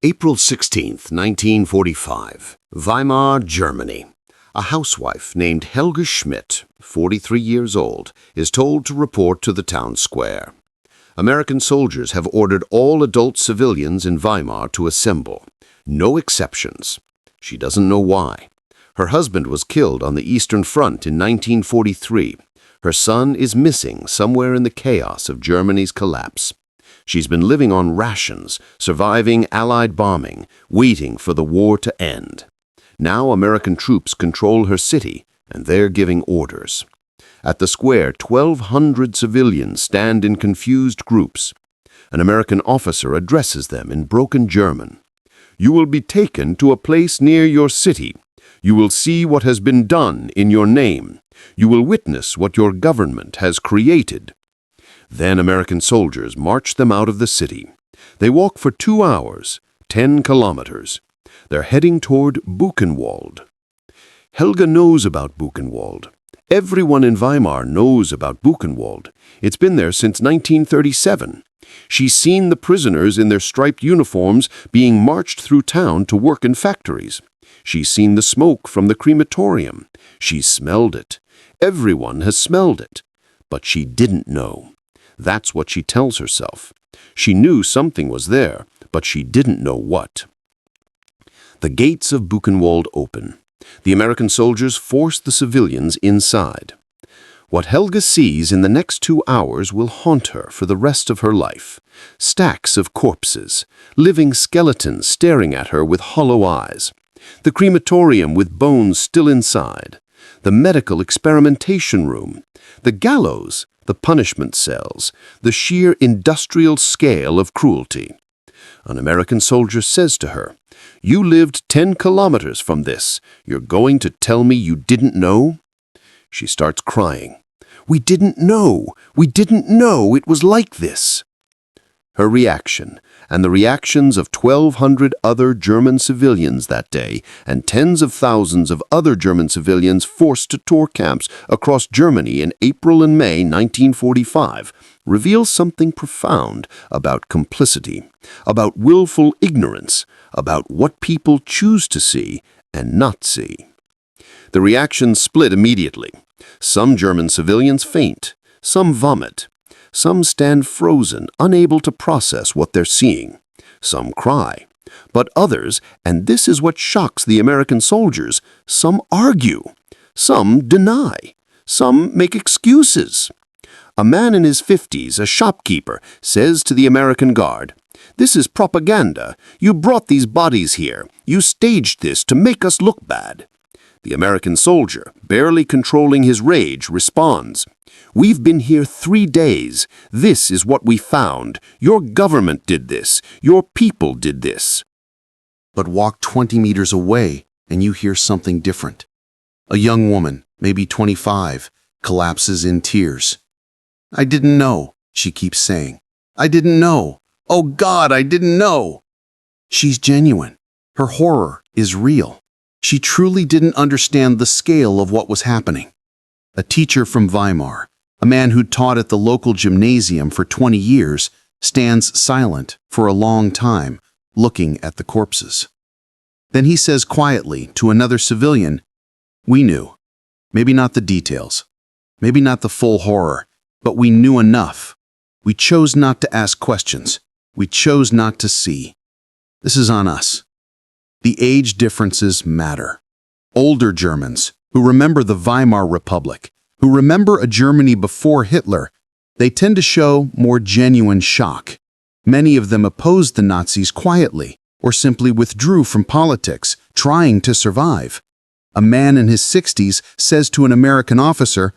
April 16, 1945, Weimar, Germany. A housewife named Helga Schmidt, 43 years old, is told to report to the town square. American soldiers have ordered all adult civilians in Weimar to assemble. No exceptions. She doesn't know why. Her husband was killed on the Eastern Front in 1943. Her son is missing somewhere in the chaos of Germany's collapse. She's been living on rations, surviving Allied bombing, waiting for the war to end. Now American troops control her city, and they're giving orders. At the square, 1,200 civilians stand in confused groups. An American officer addresses them in broken German. "You will be taken to a place near your city. You will see what has been done in your name. You will witness what your government has created." Then American soldiers march them out of the city. They walk for 2 hours, 10 kilometers. They're heading toward Buchenwald. Helga knows about Buchenwald. Everyone in Weimar knows about Buchenwald. It's been there since 1937. She's seen the prisoners in their striped uniforms being marched through town to work in factories. She's seen the smoke from the crematorium. She's smelled it. Everyone has smelled it. But she didn't know. That's what she tells herself. She knew something was there, but she didn't know what. The gates of Buchenwald open. The American soldiers force the civilians inside. What Helga sees in the next 2 hours will haunt her for the rest of her life. Stacks of corpses, living skeletons staring at her with hollow eyes. The crematorium with bones still inside. The medical experimentation room. The gallows. The punishment cells, the sheer industrial scale of cruelty. An American soldier says to her, "You lived 10 kilometers from this. You're going to tell me you didn't know?" She starts crying. "We didn't know. We didn't know it was like this." Her reaction, and the reactions of 1,200 other German civilians that day, and tens of thousands of other German civilians forced to tour camps across Germany in April and May 1945, reveals something profound about complicity, about willful ignorance, about what people choose to see and not see. The reactions split immediately. Some German civilians faint, some vomit. Some stand frozen, unable to process what they're seeing. Some cry. But others, and this is what shocks the American soldiers, some argue. Some deny. Some make excuses. A man in his 50s, a shopkeeper, says to the American guard, "This is propaganda. You brought these bodies here. You staged this to make us look bad." The American soldier, barely controlling his rage, responds, "We've been here 3 days. This is what we found. Your government did this. Your people did this." But walk 20 meters away and you hear something different. A young woman, maybe 25, collapses in tears. "I didn't know," she keeps saying. "I didn't know. Oh God, I didn't know." She's genuine. Her horror is real. She truly didn't understand the scale of what was happening. A teacher from Weimar, a man who taught at the local gymnasium for 20 years, stands silent for a long time, looking at the corpses. Then he says quietly to another civilian, "We knew. Maybe not the details. Maybe not the full horror, but we knew enough. We chose not to ask questions. We chose not to see. This is on us." The age differences matter. Older Germans, who remember the Weimar Republic, who remember a Germany before Hitler, they tend to show more genuine shock. Many of them opposed the Nazis quietly, or simply withdrew from politics, trying to survive. A man in his 60s says to an American officer,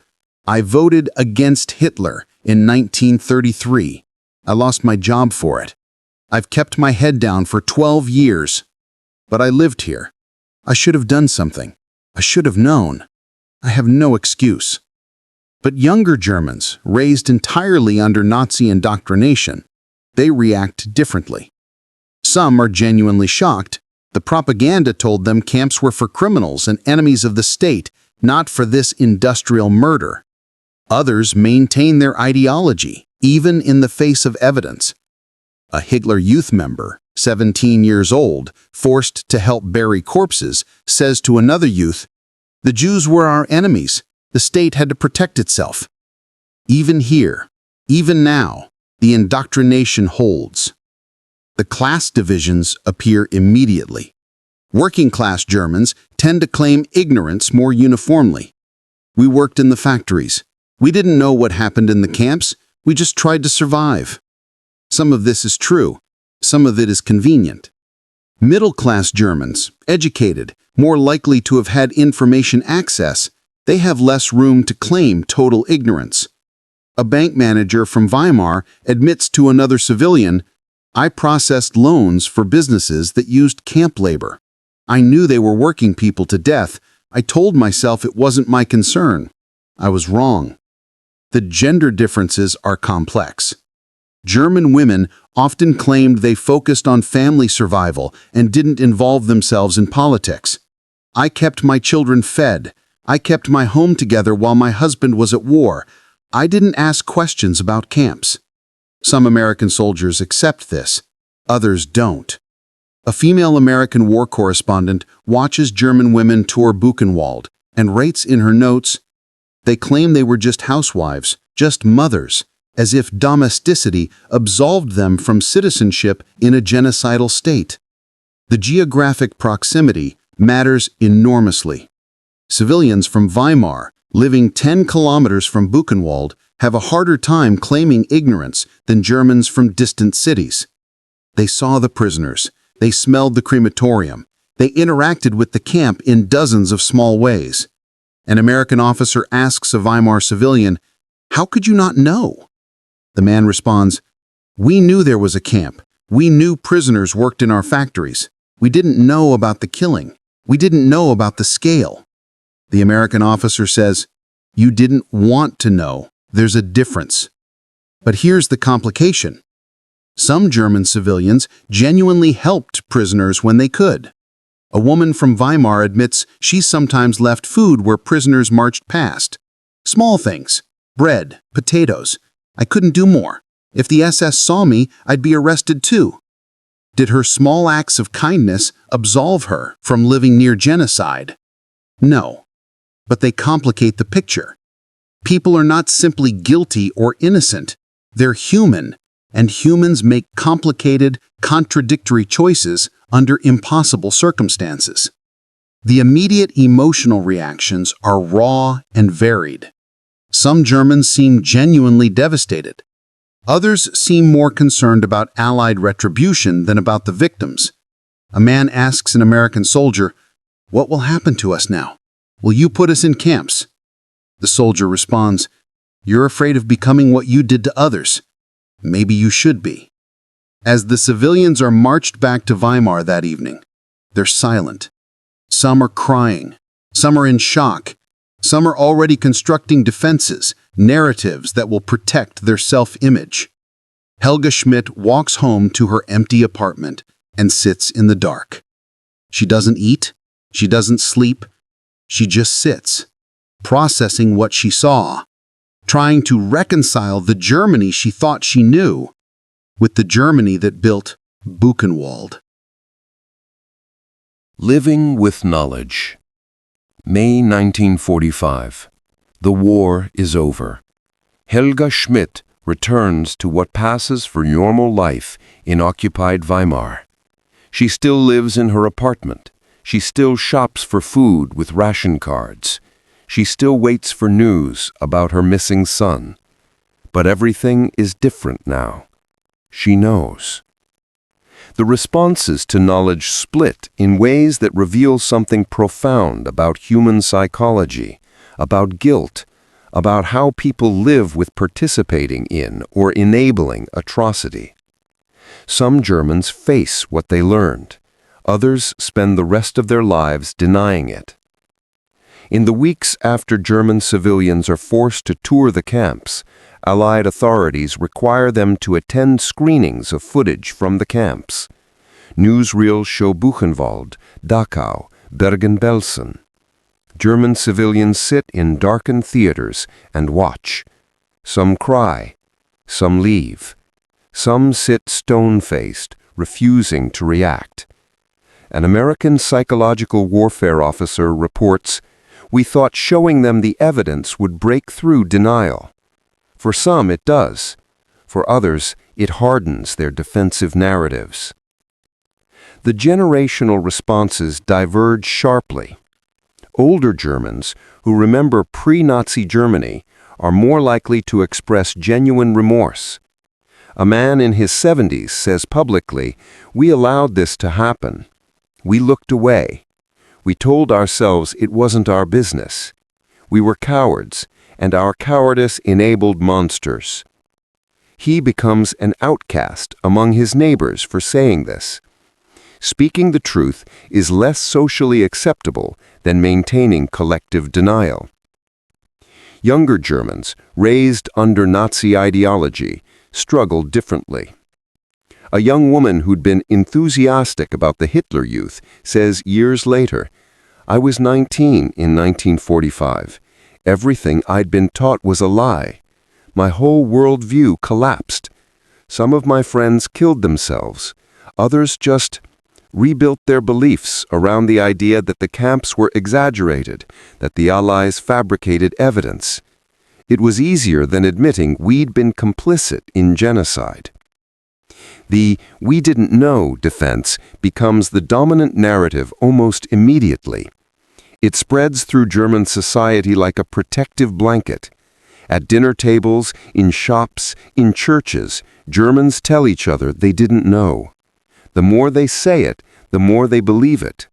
"I voted against Hitler in 1933. I lost my job for it. I've kept my head down for 12 years. But I lived here. I should have done something. I should have known. I have no excuse." But younger Germans, raised entirely under Nazi indoctrination, they react differently. Some are genuinely shocked. The propaganda told them camps were for criminals and enemies of the state, not for this industrial murder. Others maintain their ideology, even in the face of evidence. A Hitler Youth member 17 years old, forced to help bury corpses, says to another youth, "The Jews were our enemies. The state had to protect itself." Even here, even now, the indoctrination holds. The class divisions appear immediately. Working-class Germans tend to claim ignorance more uniformly. "We worked in the factories. We didn't know what happened in the camps. We just tried to survive." Some of this is true. Some of it is convenient. Middle-class Germans, educated, more likely to have had information access, they have less room to claim total ignorance. A bank manager from Weimar admits to another civilian, "I processed loans for businesses that used camp labor. I knew they were working people to death. I told myself it wasn't my concern. I was wrong." The gender differences are complex. German women often claimed they focused on family survival and didn't involve themselves in politics. "I kept my children fed. I kept my home together while my husband was at war. I didn't ask questions about camps." Some American soldiers accept this. Others don't. A female American war correspondent watches German women tour Buchenwald and writes in her notes, "They claim they were just housewives, just mothers, as if domesticity absolved them from citizenship in a genocidal state." The geographic proximity matters enormously. Civilians from Weimar, living 10 kilometers from Buchenwald, have a harder time claiming ignorance than Germans from distant cities. They saw the prisoners. They smelled the crematorium. They interacted with the camp in dozens of small ways. An American officer asks a Weimar civilian, "How could you not know?" The man responds, "We knew there was a camp. We knew prisoners worked in our factories. We didn't know about the killing. We didn't know about the scale." The American officer says, "You didn't want to know. There's a difference." But here's the complication. Some German civilians genuinely helped prisoners when they could. A woman from Weimar admits she sometimes left food where prisoners marched past. Small things, bread, potatoes. "I couldn't do more. If the SS saw me, I'd be arrested too." Did her small acts of kindness absolve her from living near genocide? No. But they complicate the picture. People are not simply guilty or innocent. They're human, and humans make complicated, contradictory choices under impossible circumstances. The immediate emotional reactions are raw and varied. Some Germans seem genuinely devastated. Others seem more concerned about Allied retribution than about the victims. A man asks an American soldier, "What will happen to us now? Will you put us in camps?" The soldier responds, "You're afraid of becoming what you did to others. Maybe you should be." As the civilians are marched back to Weimar that evening, they're silent. Some are crying. Some are in shock. Some are already constructing defenses, narratives that will protect their self-image. Helga Schmidt walks home to her empty apartment and sits in the dark. She doesn't eat. She doesn't sleep. She just sits, processing what she saw, trying to reconcile the Germany she thought she knew with the Germany that built Buchenwald. Living with Knowledge. May 1945. The war is over. Helga Schmidt returns to what passes for normal life in occupied Weimar. She still lives in her apartment. She still shops for food with ration cards. She still waits for news about her missing son. But everything is different now. She knows. The responses to knowledge split in ways that reveal something profound about human psychology, about guilt, about how people live with participating in or enabling atrocity. Some Germans face what they learned. Others spend the rest of their lives denying it. In the weeks after German civilians are forced to tour the camps, Allied authorities require them to attend screenings of footage from the camps. Newsreels show Buchenwald, Dachau, Bergen-Belsen. German civilians sit in darkened theaters and watch. Some cry. Some leave. Some sit stone-faced, refusing to react. An American psychological warfare officer reports, "We thought showing them the evidence would break through denial. For some, it does. For others, it hardens their defensive narratives." The generational responses diverge sharply. Older Germans, who remember pre-Nazi Germany, are more likely to express genuine remorse. A man in his 70s says publicly, "We allowed this to happen. We looked away. We told ourselves it wasn't our business. We were cowards, and our cowardice enabled monsters." He becomes an outcast among his neighbors for saying this. Speaking the truth is less socially acceptable than maintaining collective denial. Younger Germans, raised under Nazi ideology, struggled differently. A young woman who'd been enthusiastic about the Hitler Youth says years later, "I was 19 in 1945. Everything I'd been taught was a lie. My whole worldview collapsed. Some of my friends killed themselves. Others just rebuilt their beliefs around the idea that the camps were exaggerated, that the Allies fabricated evidence. It was easier than admitting we'd been complicit in genocide." The "we didn't know" defense becomes the dominant narrative almost immediately. It spreads through German society like a protective blanket. At dinner tables, in shops, in churches, Germans tell each other they didn't know. The more they say it, the more they believe it.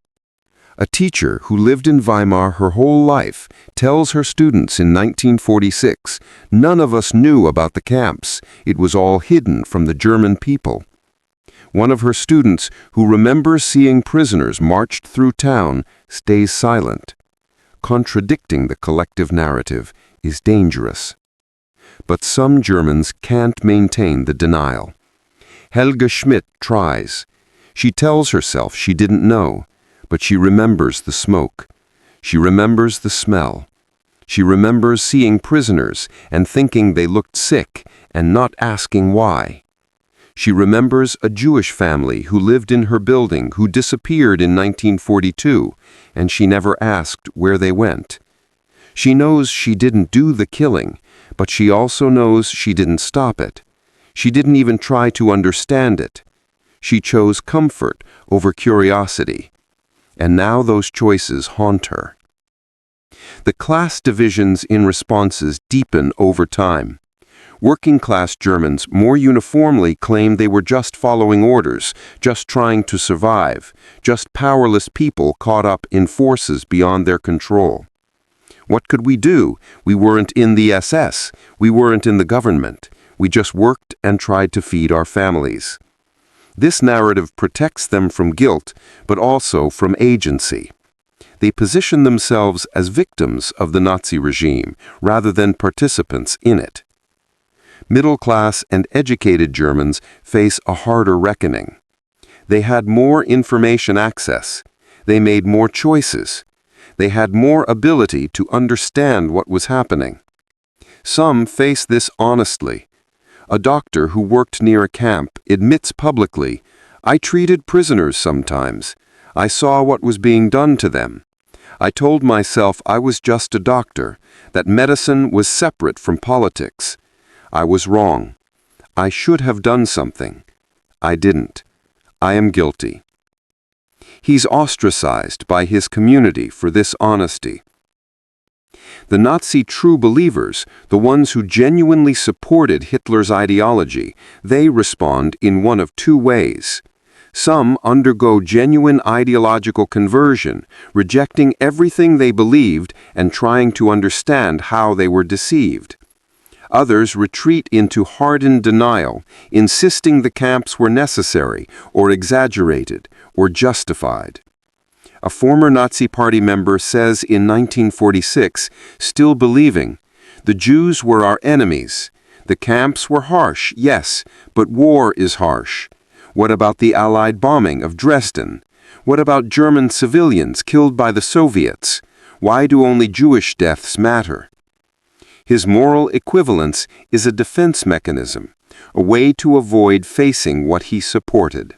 A teacher who lived in Weimar her whole life tells her students in 1946, "None of us knew about the camps. It was all hidden from the German people." One of her students, who remembers seeing prisoners marched through town, stays silent. Contradicting the collective narrative is dangerous. But some Germans can't maintain the denial. Helga Schmidt tries. She tells herself she didn't know, but she remembers the smoke. She remembers the smell. She remembers seeing prisoners and thinking they looked sick and not asking why. She remembers a Jewish family who lived in her building who disappeared in 1942, and she never asked where they went. She knows she didn't do the killing, but she also knows she didn't stop it. She didn't even try to understand it. She chose comfort over curiosity. And now those choices haunt her. The class divisions in responses deepen over time. Working-class Germans more uniformly claim they were just following orders, just trying to survive, just powerless people caught up in forces beyond their control. What could we do? We weren't in the SS. We weren't in the government. We just worked and tried to feed our families. This narrative protects them from guilt, but also from agency. They position themselves as victims of the Nazi regime, rather than participants in it. Middle-class and educated Germans face a harder reckoning. They had more information access. They made more choices. They had more ability to understand what was happening. Some face this honestly. A doctor who worked near a camp admits publicly, "I treated prisoners sometimes. I saw what was being done to them. I told myself I was just a doctor, that medicine was separate from politics. I was wrong. I should have done something. I didn't. I am guilty." He's ostracized by his community for this honesty. The Nazi true believers, the ones who genuinely supported Hitler's ideology, they respond in one of two ways. Some undergo genuine ideological conversion, rejecting everything they believed and trying to understand how they were deceived. Others retreat into hardened denial, insisting the camps were necessary or exaggerated or justified. A former Nazi Party member says in 1946, still believing, "The Jews were our enemies. The camps were harsh, yes, but war is harsh. What about the Allied bombing of Dresden? What about German civilians killed by the Soviets? Why do only Jewish deaths matter?" His moral equivalence is a defense mechanism, a way to avoid facing what he supported.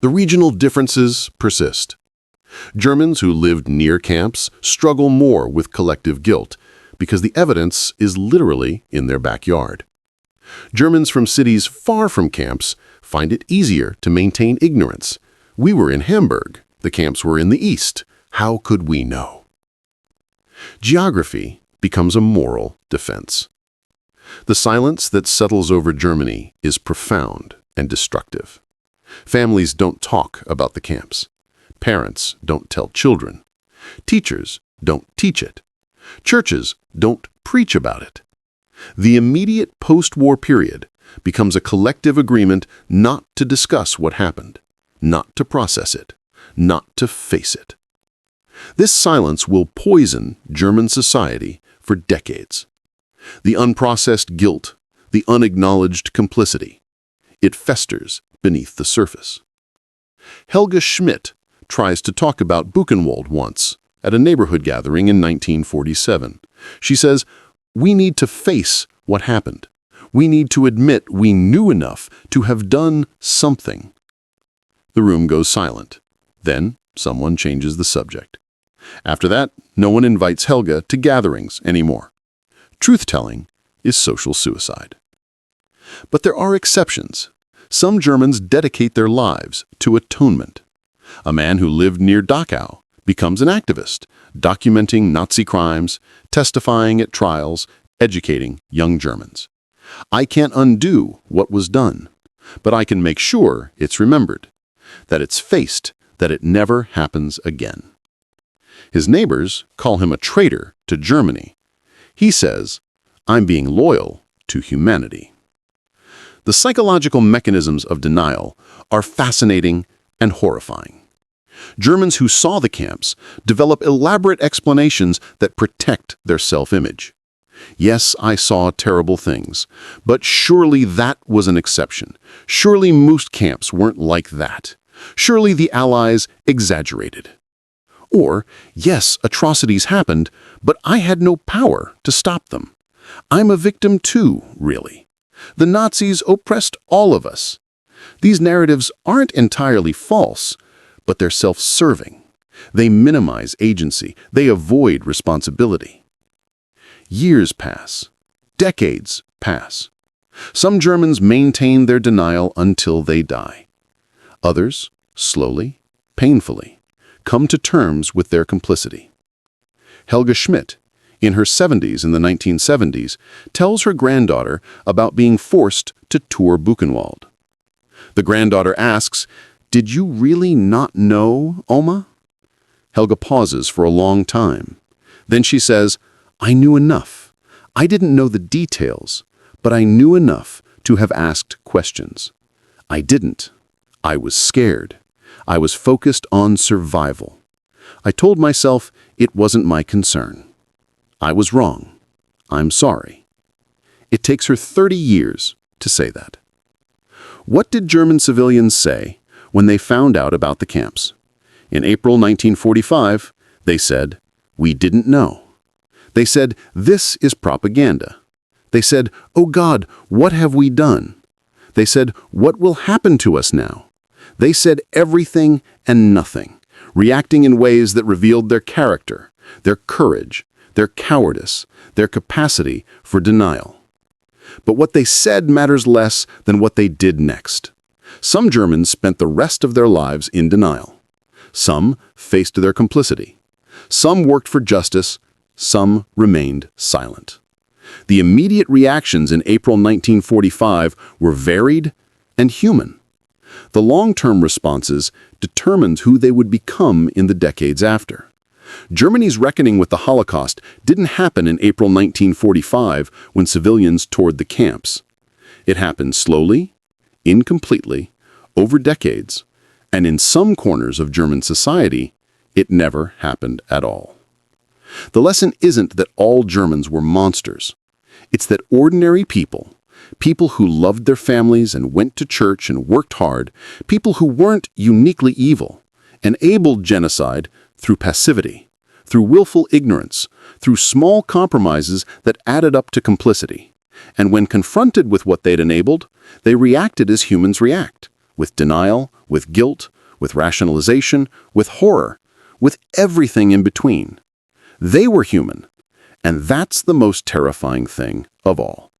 The regional differences persist. Germans who lived near camps struggle more with collective guilt because the evidence is literally in their backyard. Germans from cities far from camps find it easier to maintain ignorance. We were in Hamburg. The camps were in the east. How could we know? Geography becomes a moral defense. The silence that settles over Germany is profound and destructive. Families don't talk about the camps. Parents don't tell children. Teachers don't teach it. Churches don't preach about it. The immediate post-war period becomes a collective agreement not to discuss what happened, not to process it, not to face it. This silence will poison German society for decades. The unprocessed guilt, the unacknowledged complicity, it festers beneath the surface. Helga Schmidt tries to talk about Buchenwald once at a neighborhood gathering in 1947. She says, "We need to face what happened. We need to admit we knew enough to have done something." The room goes silent. Then someone changes the subject. After that, no one invites Helga to gatherings anymore. Truth-telling is social suicide. But there are exceptions. Some Germans dedicate their lives to atonement. A man who lived near Dachau becomes an activist, documenting Nazi crimes, testifying at trials, educating young Germans. I can't undo what was done, but I can make sure it's remembered, that it's faced, that it never happens again. His neighbors call him a traitor to Germany. He says, "I'm being loyal to humanity." The psychological mechanisms of denial are fascinating and horrifying. Germans who saw the camps develop elaborate explanations that protect their self-image. Yes, I saw terrible things, but surely that was an exception. Surely most camps weren't like that. Surely the Allies exaggerated. Or, yes, atrocities happened, but I had no power to stop them. I'm a victim too, really. The Nazis oppressed all of us. These narratives aren't entirely false, but they're self-serving. They minimize agency. They avoid responsibility. Years pass. Decades pass. Some Germans maintain their denial until they die. Others, slowly, painfully, come to terms with their complicity. Helga Schmidt, in her 70s in the 1970s, tells her granddaughter about being forced to tour Buchenwald. The granddaughter asks, "Did you really not know, Oma?" Helga pauses for a long time. Then she says, "I knew enough. I didn't know the details, but I knew enough to have asked questions. I didn't. I was scared. I was focused on survival. I told myself it wasn't my concern. I was wrong. I'm sorry." It takes her 30 years to say that. What did German civilians say when they found out about the camps? In April 1945, they said, "We didn't know." They said, "This is propaganda." They said, "Oh God, what have we done?" They said, "What will happen to us now?" They said everything and nothing, reacting in ways that revealed their character, their courage, their cowardice, their capacity for denial. But what they said matters less than what they did next. Some Germans spent the rest of their lives in denial. Some faced their complicity. Some worked for justice. Some remained silent. The immediate reactions in April 1945 were varied and human. The long-term responses determined who they would become in the decades after. Germany's reckoning with the Holocaust didn't happen in April 1945 when civilians toured the camps. It happened slowly, incompletely, over decades, and in some corners of German society, it never happened at all. The lesson isn't that all Germans were monsters. It's that ordinary people, people who loved their families and went to church and worked hard, people who weren't uniquely evil, enabled genocide through passivity, through willful ignorance, through small compromises that added up to complicity. And when confronted with what they'd enabled, they reacted as humans react, with denial, with guilt, with rationalization, with horror, with everything in between. They were human, and that's the most terrifying thing of all.